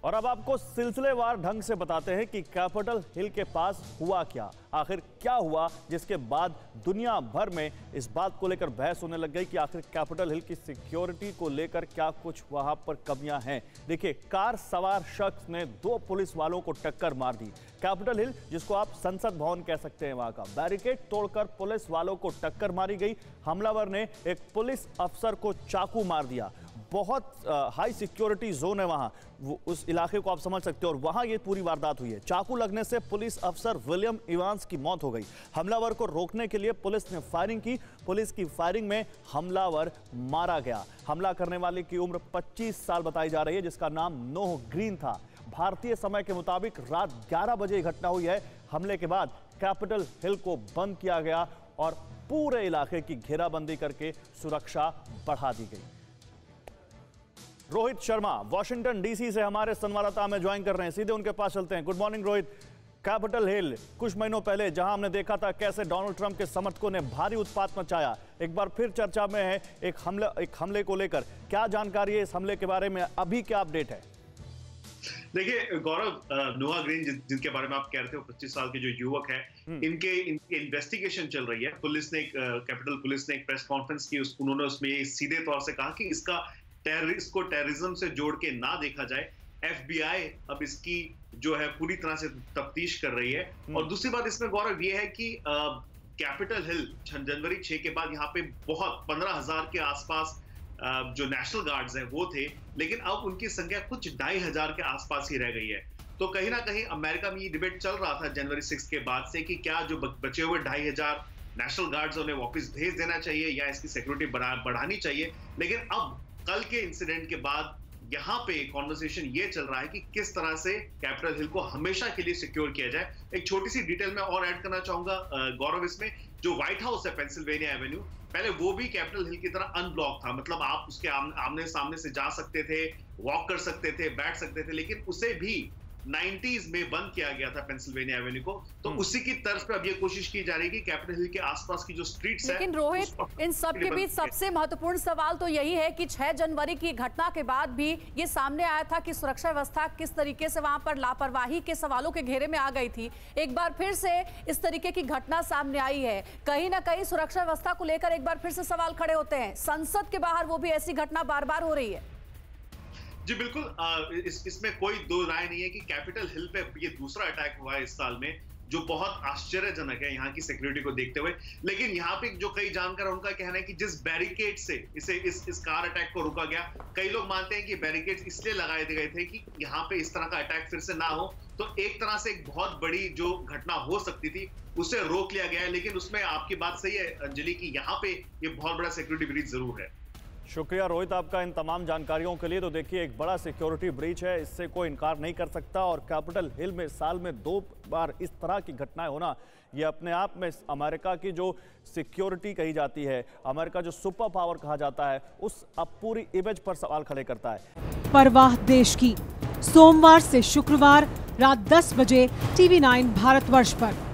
और अब आपको सिलसिलेवार ढंग से बताते हैं कि कैपिटल हिल के पास हुआ क्या, आखिर क्या हुआ जिसके बाद दुनिया भर में इस बात को लेकर बहस होने लग गई कि आखिर कैपिटल हिल की सिक्योरिटी को लेकर क्या कुछ वहां पर कमियां हैं। देखिए, कार सवार शख्स ने 2 पुलिस वालों को टक्कर मार दी। कैपिटल हिल, जिसको आप संसद भवन कह सकते हैं, वहां का बैरिकेड तोड़कर पुलिस वालों को टक्कर मारी गई। हमलावर ने एक पुलिस अफसर को चाकू मार दिया। बहुत हाई सिक्योरिटी जोन है वहां, उस इलाके को आप समझ सकते हो, और वहां ये पूरी वारदात हुई है। चाकू लगने से पुलिस अफसर विलियम इवांस की मौत हो गई। हमलावर को रोकने के लिए पुलिस ने फायरिंग की। पुलिस की फायरिंग में हमलावर मारा गया। हमला करने वाले की उम्र 25 साल बताई जा रही है, जिसका नाम नोह ग्रीन था। भारतीय समय के मुताबिक रात 11 बजे घटना हुई है। हमले के बाद कैपिटल हिल को बंद किया गया और पूरे इलाके की घेराबंदी करके सुरक्षा बढ़ा दी गई। रोहित शर्मा वॉशिंगटन डीसी से हमारे संवाददाता हमें ज्वाइन कर रहे हैं, सीधे उनके पास चलते हैं। Good morning Rohit. Capitol Hill कुछ महीनों पहले जहां हमने देखा था कैसे डोनाल्ड ट्रंप के समर्थकों ने भारी उत्पात मचाया, एक बार फिर चर्चा में है एक हमले को लेकर। क्या जानकारी है इस हमले के बारे में, अभी क्या अपडेट है? देखिए गौरव, नोआ ग्रीन जिनके बारे में आप कह रहे थे, वो 25 साल के जो युवक है, इनके इन्वेस्टिगेशन चल रही है। पुलिस ने कैपिटल पुलिस ने एक प्रेस कॉन्फ्रेंस की, उन्होंने उसमें सीधे तौर से कहा कि इसको टेररिज्म से जोड़ के ना देखा जाए। FBI अब इसकी जो है पूरी तरह से तफ्तीश कर रही है। और दूसरी बात इसमें गौरव ये है कि कैपिटल हिल जनवरी 6 के बाद यहाँ पे बहुत 15,000 के आसपास जो नेशनल गार्ड्स हैं वो थे, लेकिन अब उनकी संख्या कुछ 2,500 के आसपास ही रह गई है। तो कहीं ना कहीं अमेरिका में ये डिबेट चल रहा था जनवरी 6 के बाद से कि क्या जो बचे हुए 2,500 नेशनल गार्ड्स उन्हें वापस भेज देना चाहिए या इसकी सिक्योरिटी बढ़ानी चाहिए। लेकिन अब कल के इंसिडेंट के बाद यहाँ पे कॉन्वर्सेशन ये चल रहा है कि किस तरह से कैपिटल हिल को हमेशा के लिए सिक्योर किया जाए। एक छोटी सी डिटेल में और ऐड करना चाहूंगा गौरव, इसमें जो व्हाइट हाउस है पेंसिल्वेनिया एवेन्यू, पहले वो भी कैपिटल हिल की तरह अनब्लॉक था। मतलब आप उसके आमने सामने से जा सकते थे, वॉक कर सकते थे, बैठ सकते थे, लेकिन उसे भी 90s में बंद किया गया था पेंसिल्वेनिया एवेन्यू को। तो उसी की तर्ज पे अब ये कोशिश की जा रही है कि कैपिटल हिल के आसपास की जो स्ट्रीट्स है। लेकिन रोहित, इन सब के बीच सबसे महत्वपूर्ण सवाल तो यही है कि 6 जनवरी की घटना के बाद भी ये सामने आया था कि सुरक्षा व्यवस्था किस तरीके से वहां पर लापरवाही के सवालों के घेरे में आ गई थी। एक बार फिर से इस तरीके की घटना सामने आई है। कहीं ना कहीं सुरक्षा व्यवस्था को लेकर एक बार फिर से सवाल खड़े होते हैं। संसद के बाहर वो भी ऐसी घटना बार बार हो रही है। जी बिल्कुल, इसमें कोई दो राय नहीं है कि कैपिटल हिल पे ये दूसरा अटैक हुआ है इस साल में, जो बहुत आश्चर्यजनक है यहाँ की सिक्योरिटी को देखते हुए। लेकिन यहाँ पे जो कई जानकार उनका कहना है कि जिस बैरिकेड से इस कार अटैक को रोका गया, कई लोग मानते हैं कि बैरिकेड इसलिए लगाए गए थे कि यहाँ पे इस तरह का अटैक फिर से ना हो। तो एक तरह से एक बहुत बड़ी जो घटना हो सकती थी उसे रोक लिया गया है। लेकिन उसमें आपकी बात सही है अंजलि की यहाँ पे ये बहुत बड़ा सिक्योरिटी ब्रीच जरूर है। शुक्रिया रोहित आपका इन तमाम जानकारियों के लिए। तो देखिए, एक बड़ा सिक्योरिटी ब्रीच है, इससे कोई इनकार नहीं कर सकता। और कैपिटल हिल में साल में 2 बार इस तरह की घटनाएं होना, ये अपने आप में अमेरिका की जो सिक्योरिटी कही जाती है, अमेरिका जो सुपर पावर कहा जाता है, उस अब पूरी इमेज पर सवाल खड़े करता है। परवाह देश की, सोमवार से शुक्रवार रात 10 बजे TV9 भारतवर्ष पर।